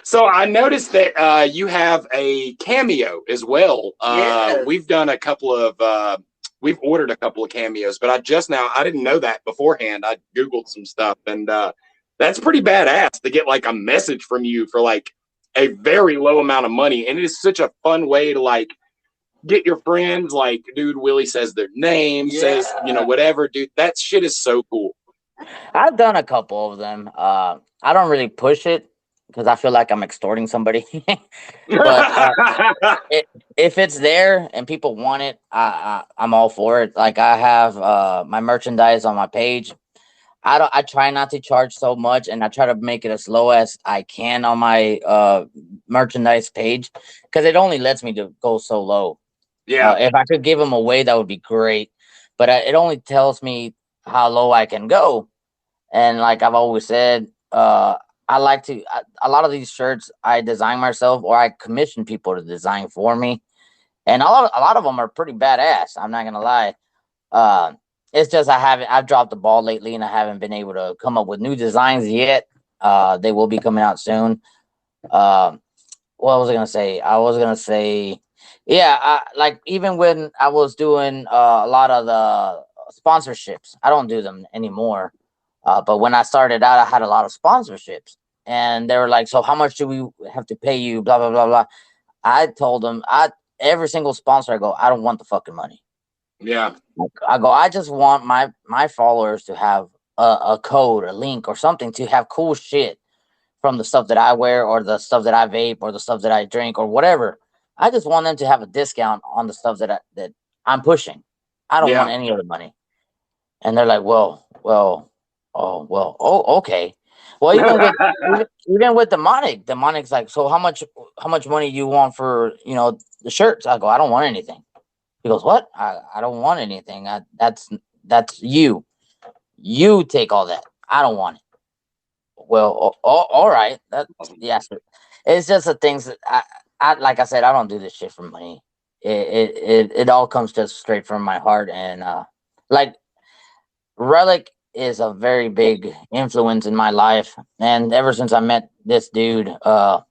So I noticed that you have a cameo as well. Yes. We've done a couple of, we've ordered a couple of cameos, but I didn't know that beforehand. I Googled some stuff, and that's pretty badass to get like a message from you for like a very low amount of money. And it is such a fun way to like get your friends, like, dude, Willie says their name, says, whatever, dude. That shit is so cool. I've done a couple of them. I don't really push it because I feel like I'm extorting somebody. But if it's there and people want it, I'm all for it. Like I have my merchandise on my page. I try not to charge so much, and I try to make it as low as I can on my merchandise page because it only lets me to go so low. Yeah. If I could give them away, that would be great. But it only tells me how low I can go. And like I've always said, I like to, a lot of these shirts I design myself, or I commission people to design for me. And a lot of them are pretty badass. I'm not going to lie. It's just I've dropped the ball lately, and I haven't been able to come up with new designs yet. They will be coming out soon. What was I going to say? I was going to say, like even when I was doing a lot of the sponsorships, I don't do them anymore. But when I started out, I had a lot of sponsorships, and they were like, so how much do we have to pay you? Blah, blah, blah, blah. I told them, every single sponsor, I go, I don't want the fucking money. Yeah. I go, I just want my followers to have a code, a link, or something to have cool shit from the stuff that I wear or the stuff that I vape or the stuff that I drink or whatever. I just want them to have a discount on the stuff that I'm pushing. I don't want any other money. And they're like, okay. Well, even with demonic's like, so how much money you want for the shirts? I go, I don't want anything. He goes, what? I don't want anything. That's you. You take all that. I don't want it. Well, all right. Yes. It's just the things that I like I said, I don't do this shit for money. It all comes just straight from my heart. And like Relic is a very big influence in my life. And ever since I met this dude, my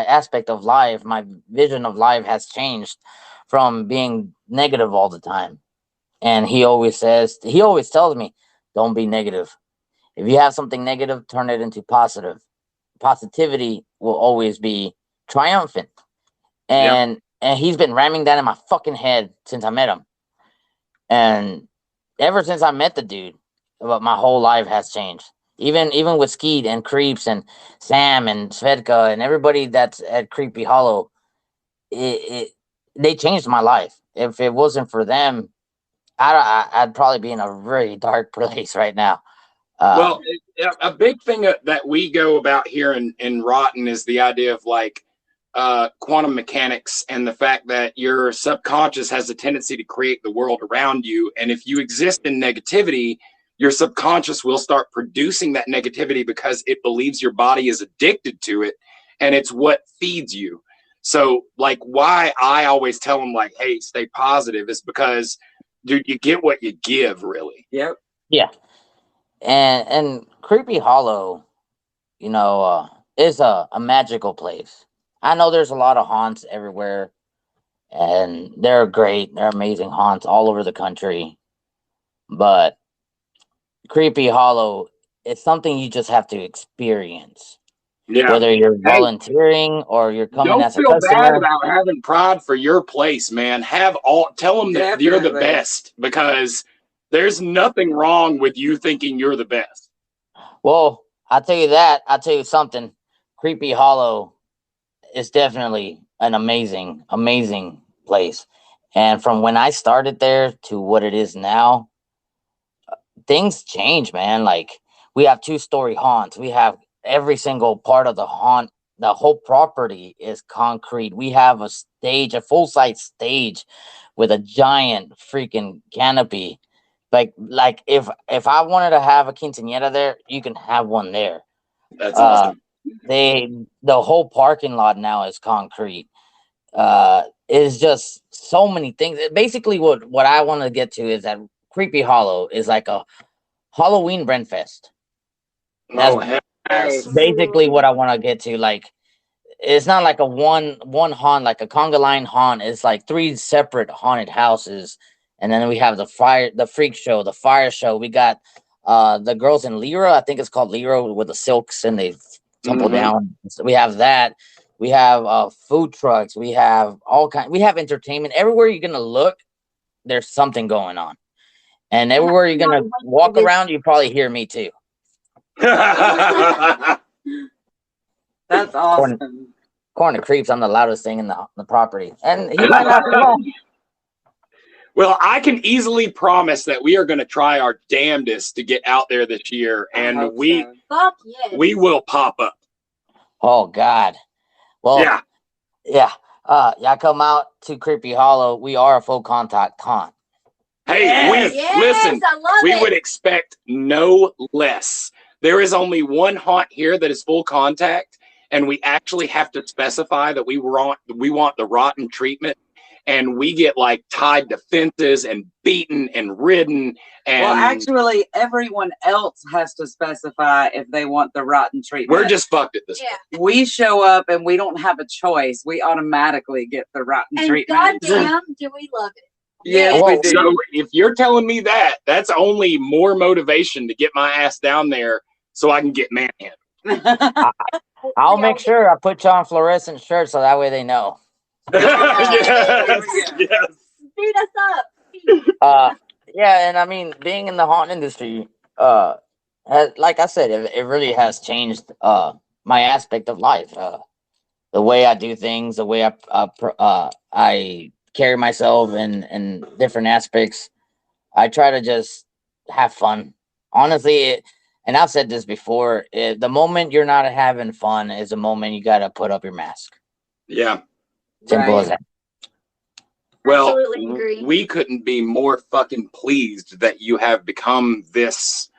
aspect of life, my vision of life has changed from being negative all the time. And he always tells me, don't be negative. If you have something negative, turn it into positive. Positivity will always be triumphant. And he's been ramming that in my fucking head since I met him. And ever since I met the dude, my whole life has changed. Even with Skeet and Creeps and Sam and Svedka and everybody that's at Creepy Hollow, they changed my life. If it wasn't for them, I'd probably be in a very dark place right now. Well, a big thing that we go about here in ROTN is the idea of like quantum mechanics and the fact that your subconscious has a tendency to create the world around you. And if you exist in negativity, your subconscious will start producing that negativity because it believes your body is addicted to it, and it's what feeds you. So like why I always tell them like, hey, stay positive is because, dude, you get what you give, really. Yep. Yeah. And Creepy Hollow, is a magical place. I know there's a lot of haunts everywhere, and they're great. They're amazing haunts all over the country. But Creepy Hollow, it's something you just have to experience. Yeah. Whether you're volunteering or you're coming as a customer. Don't feel bad about having pride for your place, man. Tell them that you're the best, because there's nothing wrong with you thinking you're the best. Well, I'll tell you that. I'll tell you something. Creepy Hollow is definitely an amazing, amazing place. And from when I started there to what it is now, things change, man. Like, we have 2-story haunts. We have every single part of the haunt. The whole property is concrete. We have a full-size stage with a giant freaking canopy. Like if I wanted to have a quinceañera there, you can have one there. That's awesome. The whole parking lot now is concrete. It's just so many things. Basically, what I want to get to is that Creepy Hollow is like a Halloween Brentfest. That's basically what I want to get to. Like, it's not like a one haunt, like a conga line haunt. It's like 3 separate haunted houses. And then we have the freak show, the fire show. We got the girls in Lyra. I think it's called Lyra, with the silks and they tumble down. So we have that. We have food trucks. We have we have entertainment. Everywhere you're gonna look, there's something going on. And everywhere you're gonna walk around, you probably hear me too. That's awesome. According to Creeps, I'm the loudest thing in the property. And he might not know. Well, I can easily promise that we are going to try our damnedest to get out there this year, and we will pop up. Oh God! Well, yeah. Y'all come out to Creepy Hollow. We are a full contact haunt. Hey, listen. We would expect no less. There is only one haunt here that is full contact, and we actually have to specify that we want the rotten treatment. And we get like tied to fences and beaten and ridden. And well, actually, everyone else has to specify if they want the rotten treatment. We're just fucked at this point. We show up and we don't have a choice. We automatically get the rotten treatment. Goddamn, do we love it? Yes, we do. So if you're telling me that, that's only more motivation to get my ass down there so I can get manhandled. I'll make sure I put you on fluorescent shirts so that way they know. Yes. Beat us up. Yeah, and I mean, being in the haunt industry, Like I said, it really has changed my aspect of life. The way I do things, the way I carry myself in different aspects. I try to just have fun. Honestly, and I've said this before, the moment you're not having fun is the moment you got to put up your mask. Yeah. Simple Right. as that. Well, Absolutely agree. we couldn't be more fucking pleased that you have become this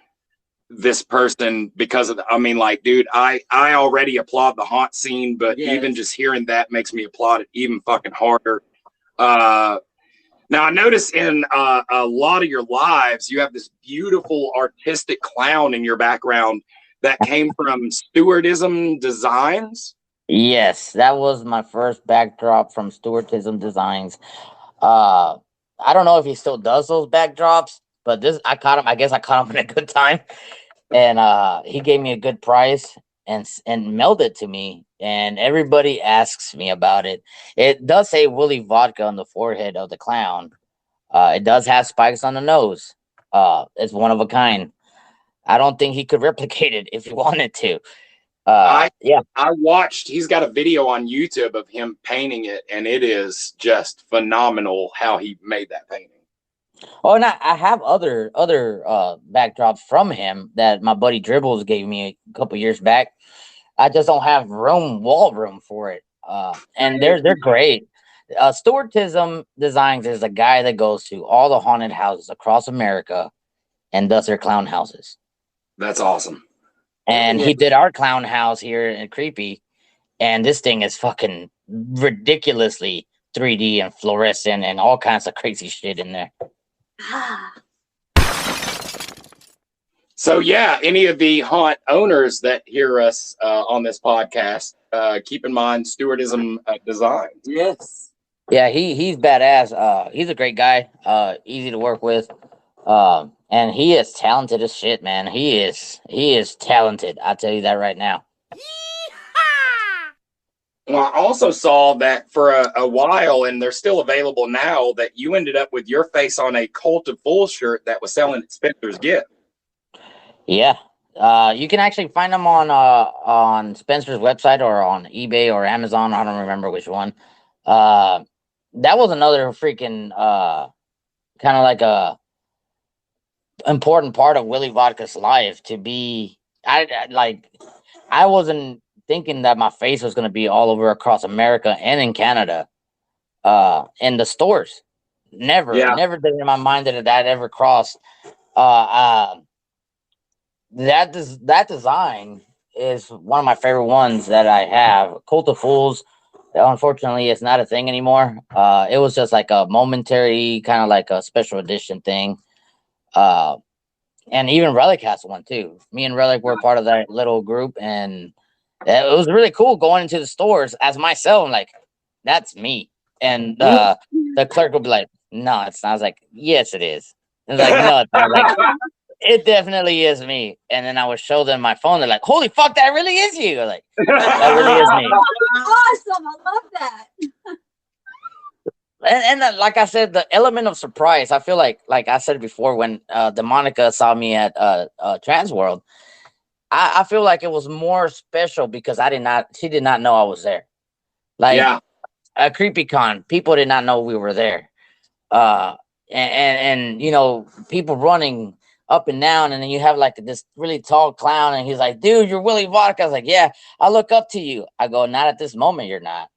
person because of I mean, like, dude, I already applaud the haunt scene, but even Yes. just hearing that makes me applaud it even fucking harder. Now I notice in a lot of your lives you have this beautiful artistic clown in your background that came from Stewardism Designs. Yes, that was my first backdrop from Stewartism Designs. Uh, I don't know if he still does those backdrops, but this I caught him. I guess I caught him in a good time, and he gave me a good price and mailed it to me. And everybody asks me about it. It does say Willy Vodka on the forehead of the clown. It does have spikes on the nose. It's one of a kind. I don't think he could replicate it if he wanted to. Yeah. I watched. He's got a video on YouTube of him painting it, and it is just phenomenal how he made that painting. Oh, and I have other backdrops from him that my buddy Dribbles gave me a couple years back. I just don't have wall room for it. And they're great. Stewartism Designs is a guy that goes to all the haunted houses across America and does their clown houses. That's awesome. And he did our clown house here in Creepy, and this thing is fucking ridiculously 3D and fluorescent and all kinds of crazy shit in there. So yeah, any of the haunt owners that hear us on this podcast, keep in mind Stewardism Designs. Yes. Yeah, he's badass. He's a great guy. Easy to work with. And he is talented as shit, man. He is talented. I'll tell you that right now. Well, I also saw that for a while, and they're still available now, that you ended up with your face on a Cult of Fools shirt that was selling at Spencer's Gift. Yeah. You can actually find them on Spencer's website or on eBay or Amazon. I don't remember which one. That was another freaking kind of like a important part of Willy Vodka's life to be. I wasn't thinking that my face was going to be all over across America and in Canada, in the stores. Never did it in my mind that ever crossed. That design is one of my favorite ones that I have. Cult of Fools, unfortunately, it's not a thing anymore. It was just like a momentary, kind of like a special edition thing. And even Relic has one too. Me and Relic were part of that little group, and it was really cool going into the stores as myself. I'm like, that's me. And the clerk would be like, no, it's not. I was like, yes, it is. And like, no, it's not. Like, it definitely is me. And then I would show them my phone. They're like, holy fuck, that really is you. Like, that really is me. Awesome. I love that. And like I said, the element of surprise, I feel like I said before, when Demonica saw me at Trans World, I feel like it was more special because she did not know I was there. Like, at CreepyCon, people did not know we were there. And you know, people running up and down, and then you have like this really tall clown, and he's like, dude, you're Willy Vodka. I was like, yeah, I look up to you. I go, not at this moment, you're not.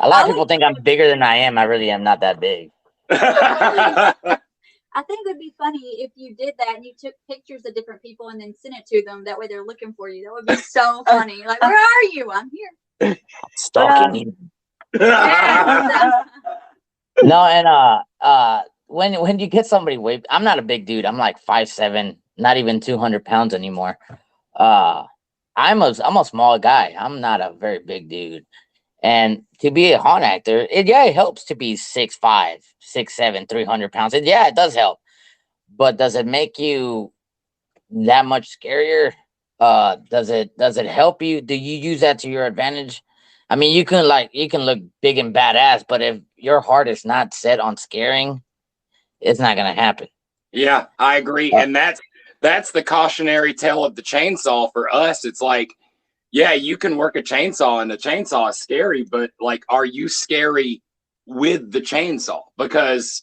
A lot of people think I'm bigger than I am. I really am not that big. I think it would be funny if you did that and you took pictures of different people and then sent it to them. That way they're looking for you. That would be so funny. Like, where are you? I'm here. Stalking you. No, and when you get somebody way, I'm not a big dude. I'm like 5'7", not even 200 pounds anymore. I'm a small guy. I'm not a very big dude. And to be a haunt actor, it helps to be 6'5", 6'7", 300 pounds. It does help. But does it make you that much scarier? Does it help you? Do you use that to your advantage? I mean, you can look big and badass, but if your heart is not set on scaring, it's not gonna happen. Yeah, I agree. And that's the cautionary tale of the chainsaw for us. It's like, yeah, you can work a chainsaw and the chainsaw is scary, but like, are you scary with the chainsaw? Because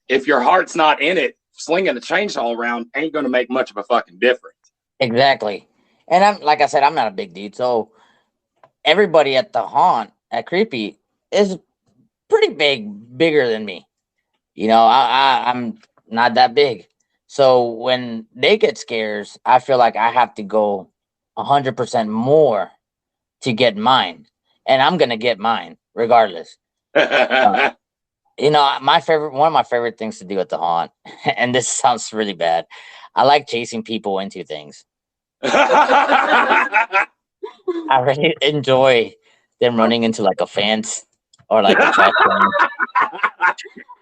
if your heart's not in it, slinging the chainsaw around ain't going to make much of a fucking difference. Exactly. And I'm like I said, I'm not a big dude, so everybody at the haunt at Creepy is pretty bigger than me. You know, I'm not that big. So when they get scares, I feel like I have to go 100% more to get mine, and I'm gonna get mine regardless. You know, one of my favorite things to do at the haunt, and this sounds really bad. I like chasing people into things. I really enjoy them running into like a fence or like a trash can. I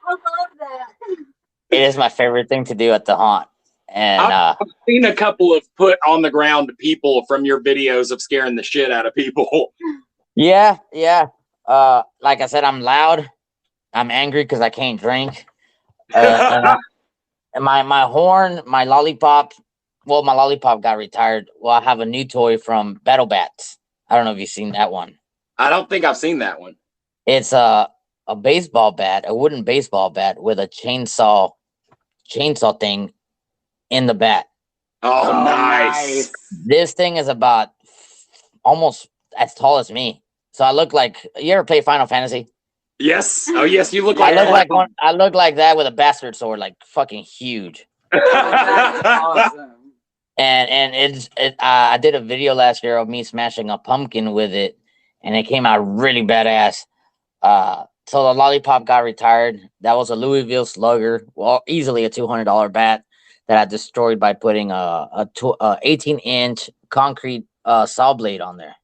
love that. It is my favorite thing to do at the haunt. And I've seen a couple of put on the ground people from your videos of scaring the shit out of people. yeah. Like I said, I'm loud. I'm angry because I can't drink. And my horn, my lollipop. Well, my lollipop got retired. Well, I have a new toy from Battle Bats. I don't know if you've seen that one. I don't think I've seen that one. It's a baseball bat, a wooden baseball bat with a chainsaw thing in the bat. Oh, nice. This thing is about almost as tall as me. So I look like, you ever play Final Fantasy? Yes. Oh, yes. You look like I look like that with a bastard sword, like fucking huge. Awesome. And I did a video last year of me smashing a pumpkin with it, and it came out really badass. So the lollipop got retired. That was a Louisville Slugger, well, easily a $200 bat that I destroyed by putting a 18-inch concrete saw blade on there.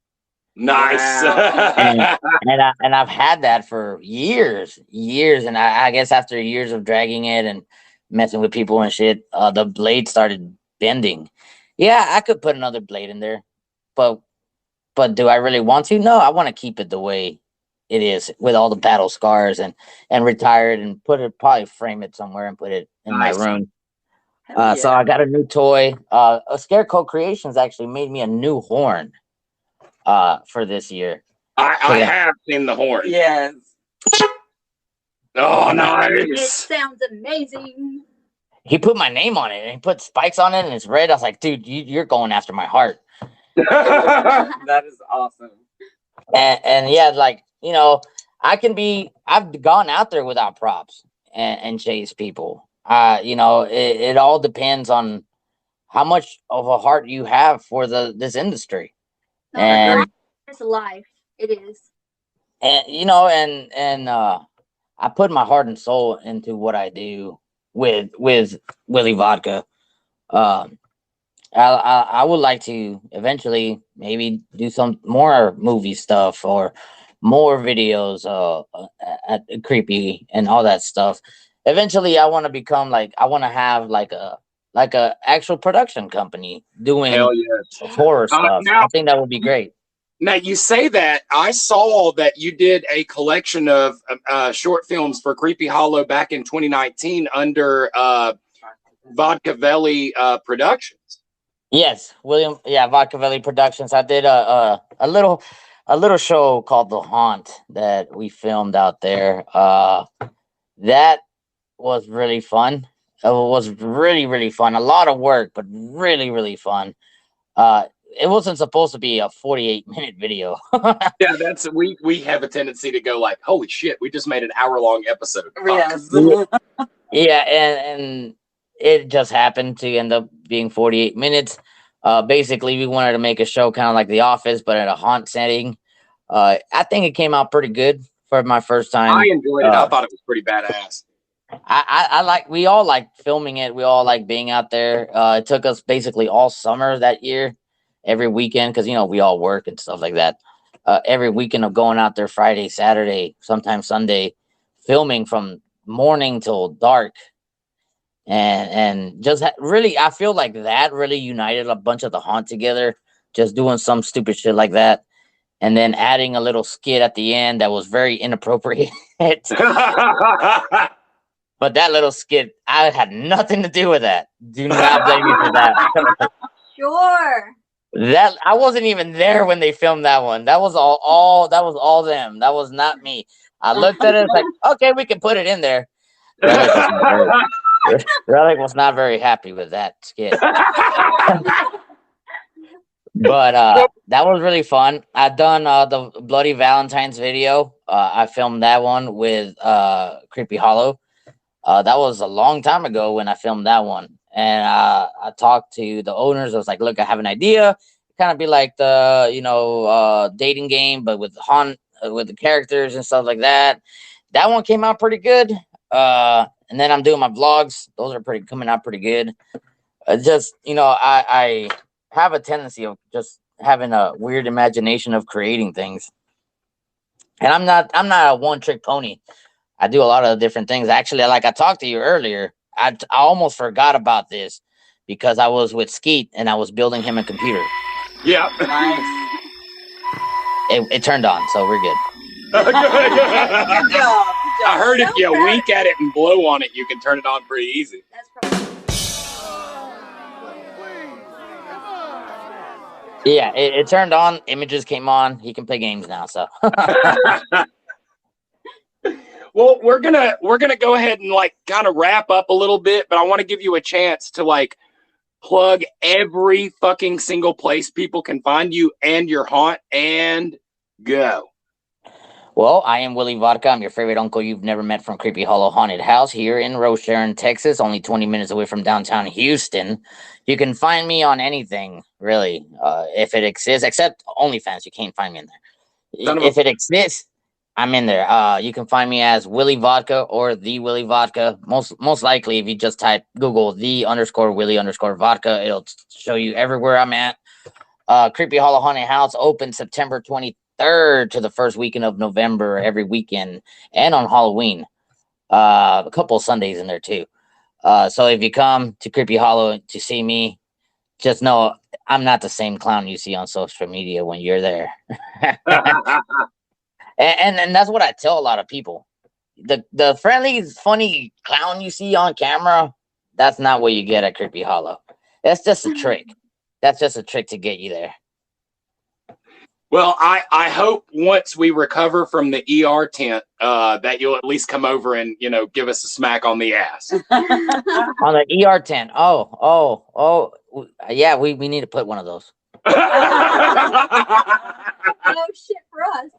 Nice. and I've had that for years, and I guess after years of dragging it and messing with people and shit, the blade started bending. Yeah, I could put another blade in there, but do I really want to? No, I want to keep it the way it is with all the battle scars and retire it and probably frame it somewhere and put it in my room. So I got a new toy. A Scarecrow Creations actually made me a new horn for this year. I have seen the horn. Yes. Oh, It nice. sounds amazing. He put my name on it and he put spikes on it and it's red. I was like, dude, you're going after my heart. That is awesome. And yeah, like, you know, I've gone out there without props and chased people. You know, it all depends on how much of a heart you have for this industry. And it's life. It is. And you know, and I put my heart and soul into what I do with Willy Vodka. I would like to eventually maybe do some more movie stuff or more videos at Creepy and all that stuff. Eventually, I want to have like a actual production company doing horror stuff. I think that would be great. Now, you say that. I saw that you did a collection of short films for Creepy Hollow back in 2019 under Vodka Velli Productions. Yes, Vodka Velli Productions. I did a little show called The Haunt that we filmed out there. That was really fun. It was really, really fun. A lot of work, but really, really fun. It wasn't supposed to be a 48-minute video. Yeah, we have a tendency to go like, holy shit, we just made an hour-long episode. Yes. Yeah, and it just happened to end up being 48 minutes. Basically, we wanted to make a show kind of like The Office, but at a haunt setting. I think it came out pretty good for my first time. I enjoyed it. I thought it was pretty badass. We all like filming it. We all like being out there. It took us basically all summer that year, every weekend, because, you know, we all work and stuff like that. Every weekend of going out there Friday, Saturday, sometimes Sunday, filming from morning till dark. And just really, I feel like that really united a bunch of the haunt together, just doing some stupid shit like that. And then adding a little skit at the end that was very inappropriate. But that little skit, I had nothing to do with that. Do not blame me for that. Sure. That I wasn't even there when they filmed that one. That was all that was all them. That was not me. I looked at it, it's like, okay, we can put it in there. Relic was not very happy with that skit. But that was really fun. I've done the Bloody Valentine's video. I filmed that one with Creepy Hollow. That was a long time ago when I filmed that one. And I talked to the owners. I was like, look, I have an idea. Kind of be like the dating game, but with with the characters and stuff like that. That one came out pretty good. And then I'm doing my vlogs. Those are coming out pretty good. I have a tendency of just having a weird imagination of creating things. And I'm not a one-trick pony. I do a lot of different things. Actually, like I talked to you earlier, I almost forgot about this because I was with Skeet and I was building him a computer. Yeah. Nice. It turned on, so we're good. Good job. I heard if you So proud. wink at it and blow on it, you can turn it on pretty easy. That's probably. Yeah, it turned on. Images came on. He can play games now. So Well, we're gonna go ahead and like kind of wrap up a little bit, but I want to give you a chance to like plug every fucking single place people can find you and your haunt, and go. well, I am Willy Vodka. I'm your favorite uncle you've never met from Creepy Hollow Haunted House here in Rosehaven, Texas, only 20 minutes away from downtown Houston. You can find me on anything, really, if it exists, except OnlyFans. You can't find me in there. If it exists, I'm in there. You can find me as Willy Vodka or the Willy Vodka. Most likely, if you just type Google the_Willy_Vodka, it'll show you everywhere I'm at. Creepy Hollow Haunted House open September 23rd to the first weekend of November every weekend, and on Halloween. A couple of Sundays in there too. So if you come to Creepy Hollow to see me, just know I'm not the same clown you see on social media when you're there. And that's what I tell a lot of people. The friendly, funny clown you see on camera, that's not what you get at Creepy Hollow. That's just a trick. That's just a trick to get you there. Well, I hope once we recover from the ER tent, that you'll at least come over and, give us a smack on the ass. On the R.O.T.N. Oh, yeah, we need to put one of those. Oh shit for us.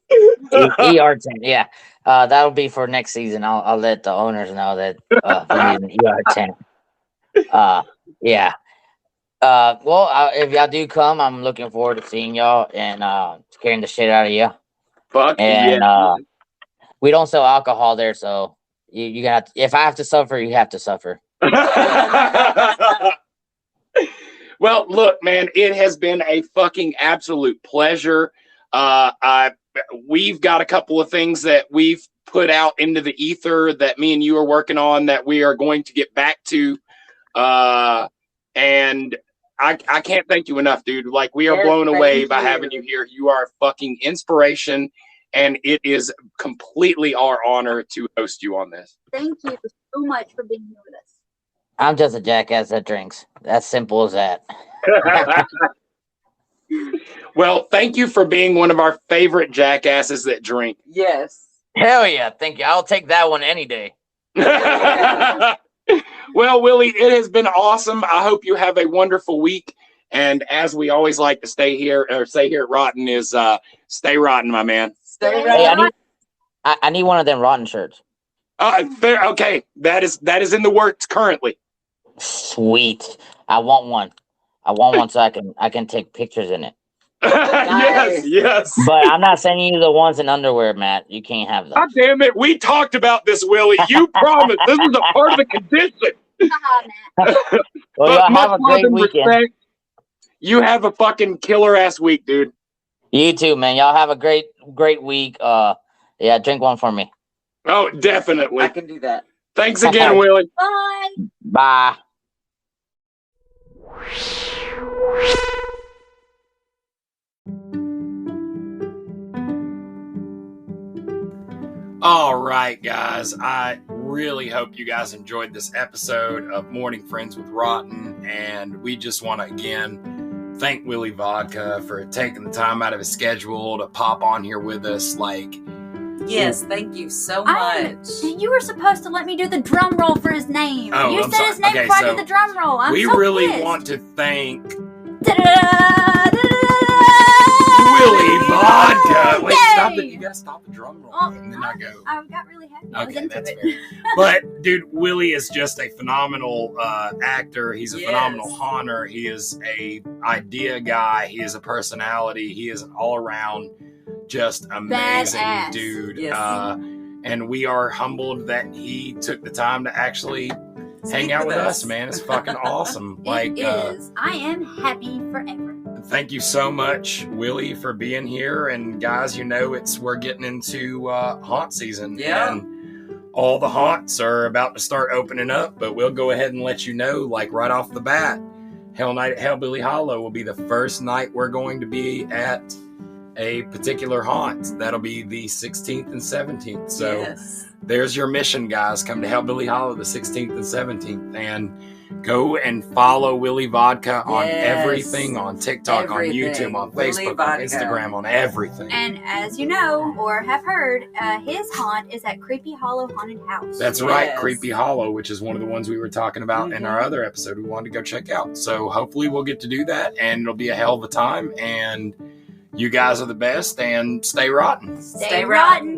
R.O.T.N. Yeah. That'll be for next season. I'll let the owners know that we need an R.O.T.N. Yeah. Well, if y'all do come, I'm looking forward to seeing y'all and scaring the shit out of you. Fuck And yeah. we don't sell alcohol there, so you got. If I have to suffer, you have to suffer. Well, look, man, it has been a fucking absolute pleasure. We've got a couple of things that we've put out into the ether that me and you are working on that we are going to get back to. And I can't thank you enough, dude. Like, we are blown away by having you here. You are a fucking inspiration, and it is completely our honor to host you on this. Thank you so much for being here with us. I'm just a jackass that drinks. That's simple as that. Well, thank you for being one of our favorite jackasses that drink. Yes. Hell yeah, thank you. I'll take that one any day. Well, Willie, it has been awesome. I hope you have a wonderful week. And as we always like to say here at R.O.T.N. is stay rotten, my man. Stay Hey, ready. I need one of them rotten shirts. Fair, okay, that is in the works currently. Sweet. I want one. I want one so I can take pictures in it. Yes. But I'm not sending you the ones in underwear, Matt. You can't have God those. damn it, we talked about this, Willie. You promised. This is a part of the condition. Haha, Matt. Well, But y'all much have a love great and weekend. respect. You have a fucking killer ass week, dude. You too, man. Y'all have a great week. Yeah, drink one for me. Oh, definitely. I can do that. Thanks again, Willie. Bye. Bye. All right, guys. I really hope you guys enjoyed this episode of Morning Friends with R.O.T.N. And we just want to, again, thank Willy Vodka for taking the time out of his schedule to pop on here with us. Yes, thank you so much. You were supposed to let me do the drum roll for his name. Oh, You I'm said sorry. his name Okay, before I so did the drum roll. I'm we so really pissed. want to thank Willy Willy Vodka. Wait, stop it. You gotta stop the drum roll. Oh, and then I go. I got really happy. I was Okay, into that's it. fair. But, dude, Willy is just a phenomenal actor. He's a phenomenal haunter. He is a idea guy. He is a personality. He is an all-around just amazing Badass. dude. Yes. And we are humbled that he took the time to actually hang Speak out with with us. us, man. It's fucking awesome. It is. I am happy forever. Thank you so much, Willy, for being here. And guys, we're getting into haunt season. Yeah. And all the haunts are about to start opening up, but we'll go ahead and let you know, right off the bat, Hell Night at Hellbilly Hollow will be the first night we're going to be at a particular haunt. That'll be the 16th and 17th. So Yes. there's your mission, guys. Come to Hellbilly Hollow the 16th and 17th. And go and follow Willy Vodka on everything, on TikTok, Everything. on YouTube, on Willy Facebook, on Vodka. Instagram, on everything. And as you know, or have heard, his haunt is at Creepy Hollow Haunted House. That's right, Yes. Creepy Hollow, which is one of the ones we were talking about in our other episode we wanted to go check out. So hopefully we'll get to do that, and it'll be a hell of a time. And you guys are the best, and stay rotten. Stay rotten.